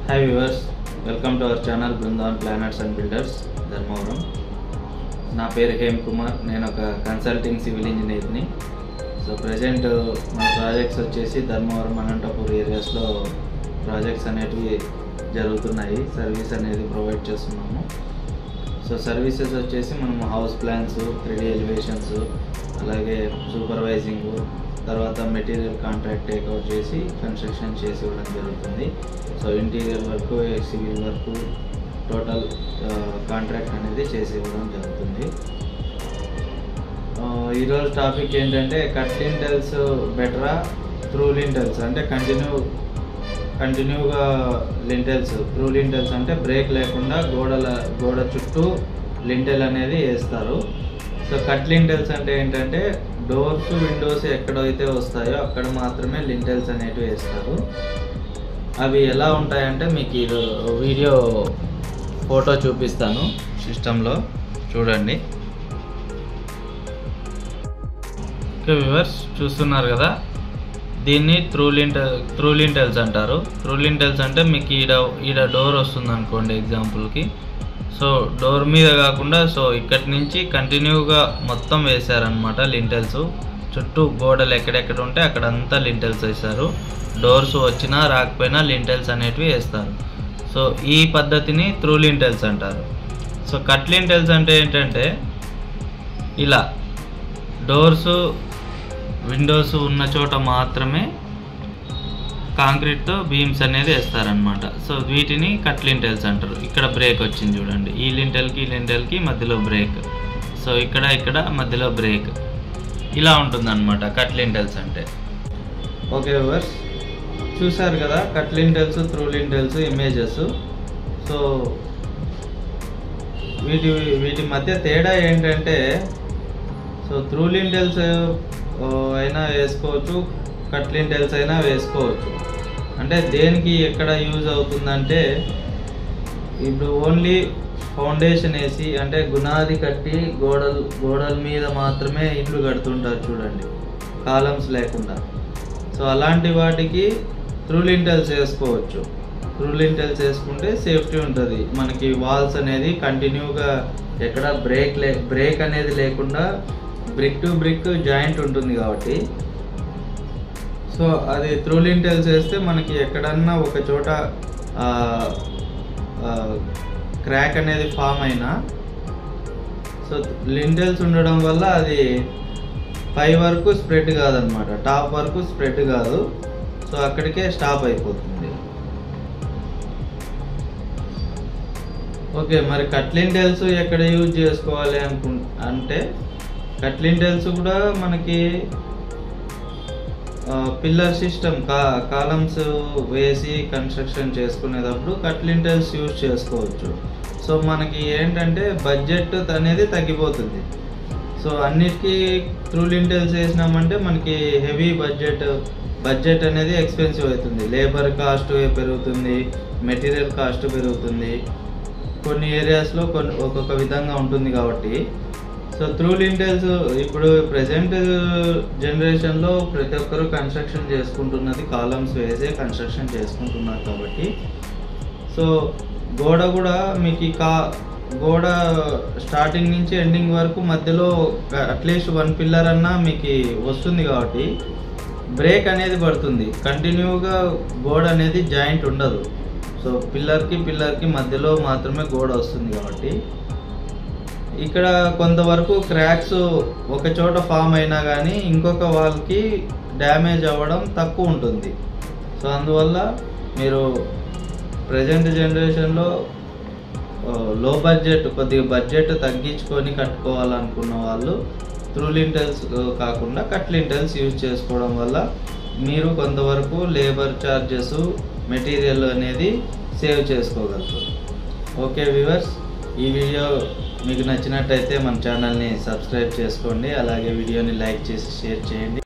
Hi viewers, welcome to our channel Brindavan Planners and Builders Dharmavaram. నా పేరు him Kumar. నేను ఒక కన్సల్టింగ్ సివిల్ ఇంజనీర్ని. సో ప్రజెంట్ మన ప్రాజెక్ట్స్ వచ్చేసి ధర్మవరం అనంతపూర్ ఏరియాస్లో ప్రాజెక్ట్స్ అనేటివి జరుగుతున్నాయి. సర్వీస్ అనేది ప్రొవైడ్ చేస్తున్నాము. సో సర్వీసెస్ వచ్చేసి మనము హౌస్ ప్లాన్స్, 3D ఎలివేషన్స్, అలాగే సూపర్వైజింగ్, తర్వాత మెటీరియల్ కాంట్రాక్ట్ టేక్అవుట్ చేసి కన్స్ట్రక్షన్ చేసి ఇవ్వడం జరుగుతుంది. So interior work, civil work, total contract అనేది చేసి ఇవ్వడం జరుగుతుంది. ఈరోజు టాపిక్ ఏంటంటే కట్ లింటెల్స్ బెటరా, త్రూ లింటెల్స్ అంటే కంటిన్యూగా లింటెల్స్. త్రూ లింటెల్స్ అంటే బ్రేక్ లేకుండా గోడ చుట్టూ లింటెల్ అనేది వేస్తారు. సో కట్ లింటెల్స్ అంటే ఏంటంటే డోర్స్, విండోస్ ఎక్కడైతే వస్తాయో అక్కడ మాత్రమే లింటెల్స్ అనేటివి వేస్తారు. అవి ఎలా ఉంటాయంటే మీకు ఈ వీడియో ఫోటో చూపిస్తాను సిస్టంలో, చూడండి. ఓకే వ్యూవర్స్, చూస్తున్నారు కదా, దీన్ని త్రూ లింటెల్స్ అంటారు. త్రూ లింటెల్స్ అంటే మీకు ఈడ డోర్ వస్తుంది అనుకోండి ఎగ్జాంపుల్కి. సో డోర్ మీద కాకుండా సో ఇక్కడి నుంచి కంటిన్యూగా మొత్తం వేశారనమాట లింటెల్స్. చుట్టూ గోడలు ఎక్కడెక్కడ ఉంటే అక్కడంతా లింటెల్స్ వేస్తారు. డోర్స్ వచ్చినా రాకపోయినా లింటెల్స్ అనేటివి వేస్తారు. సో ఈ పద్ధతిని త్రూ లింటెల్స్ అంటారు. సో కట్ లింటెల్స్ అంటే ఏంటంటే ఇలా డోర్స్, విండోస్ ఉన్న చోట మాత్రమే కాంక్రీట్తో బీమ్స్ అనేది వేస్తారనమాట. సో వీటిని కట్ లింటెల్స్ అంటారు. ఇక్కడ బ్రేక్ వచ్చింది చూడండి, ఈ లింటెల్కి మధ్యలో బ్రేక్. సో ఇక్కడ మధ్యలో బ్రేక్, ఇలా ఉంటుందన్నమాట కట్ లింటెల్స్ అంటే. ఓకే వ్యూవర్స్, చూసారు కదా cut lintels, through lintels images. So వీటి మధ్య తేడా ఏంటంటే, సో త్రూ లింటెల్స్ అయినా వేసుకోవచ్చు, కట్ లింటెల్స్ అయినా వేసుకోవచ్చు. అంటే దేనికి ఎక్కడ యూజ్ అవుతుందంటే, ఇప్పుడు ఓన్లీ ఫౌండేషన్ వేసి అంటే గునాది కట్టి గోడల మీద మాత్రమే ఇల్లు కడుతుంటారు చూడండి, కాలమ్స్ లేకుండా. సో అలాంటి వాటికి త్రూ లింటెల్స్ వేసుకోవచ్చు. త్రూ లింటెల్స్ వేసుకుంటే సేఫ్టీ ఉంటుంది. మనకి వాల్స్ అనేది కంటిన్యూగా ఎక్కడ బ్రేక్ అనేది లేకుండా బ్రిక్ టు బ్రిక్ జాయింట్ ఉంటుంది కాబట్టి. సో అది త్రూ లింటెల్స్ వేస్తే మనకి ఎక్కడన్నా ఒక చోట క్రాక్ అనేది ఫామ్ అయినా, సో లింటెల్స్ ఉండడం వల్ల అది పై వరకు స్ప్రెడ్ కాదనమాట, టాప్ వరకు స్ప్రెడ్ కాదు. సో అక్కడికే స్టాప్ అయిపోతుంది. ఓకే, మరి కట్ లింటెల్స్ ఎక్కడ యూజ్ చేసుకోవాలి అంటే కట్ లింటెల్స్ కూడా మనకి పిల్లర్ సిస్టమ్ కాలమ్స్ వేసి కన్స్ట్రక్షన్ చేసుకునేటప్పుడు కట్ లింటెల్స్ యూజ్ చేసుకోవచ్చు. సో మనకి ఏంటంటే బడ్జెట్ అనేది తగ్గిపోతుంది. సో అన్నిటికీ త్రూ లింటెల్స్ వేసినామంటే మనకి హెవీ బడ్జెట్ అనేది ఎక్స్పెన్సివ్ అవుతుంది. లేబర్ కాస్ట్ పెరుగుతుంది, మెటీరియల్ కాస్ట్ పెరుగుతుంది. కొన్ని ఏరియాస్లో ఒక్కొక్క విధంగా ఉంటుంది కాబట్టి. సో త్రూ లింటెల్స్ ఇప్పుడు ప్రజెంట్ జనరేషన్లో ప్రతి ఒక్కరు కన్స్ట్రక్షన్ చేసుకుంటున్నది కాలమ్స్ వేసే కన్స్ట్రక్షన్ చేసుకుంటున్నారు కాబట్టి. సో గోడ కూడా మీకు గోడ స్టార్టింగ్ నుంచి ఎండింగ్ వరకు మధ్యలో అట్లీస్ట్ 1 పిల్లర్ అన్నా మీకు వస్తుంది కాబట్టి బ్రేక్ అనేది పడుతుంది. కంటిన్యూగా గోడ అనేది జాయింట్ ఉండదు. సో పిల్లర్కి మధ్యలో మాత్రమే గోడ వస్తుంది కాబట్టి ఇక్కడ కొంతవరకు క్రాక్స్ ఒక చోట ఫామ్ అయినా కానీ ఇంకొక వాల్కి డ్యామేజ్ అవ్వడం తక్కువ ఉంటుంది. సో అందువల్ల మీరు ప్రజెంట్ జనరేషన్లో లో బడ్జెట్, కొద్దిగా బడ్జెట్ తగ్గించుకొని కట్టుకోవాలనుకున్న వాళ్ళు త్రూ లింటెల్స్ కాకుండా కట్ లింటెల్స్ యూజ్ చేసుకోవడం వల్ల మీరు కొంతవరకు లేబర్ ఛార్జెస్, మెటీరియల్ అనేది సేవ్ చేసుకోగలుగుతారు. ఓకే వ్యూవర్స్, ఈ వీడియో మీకు నచ్చినట్టయితే మన ఛానల్ని సబ్స్క్రైబ్ చేసుకోండి. అలాగే వీడియోని లైక్ చేసి షేర్ చేయండి.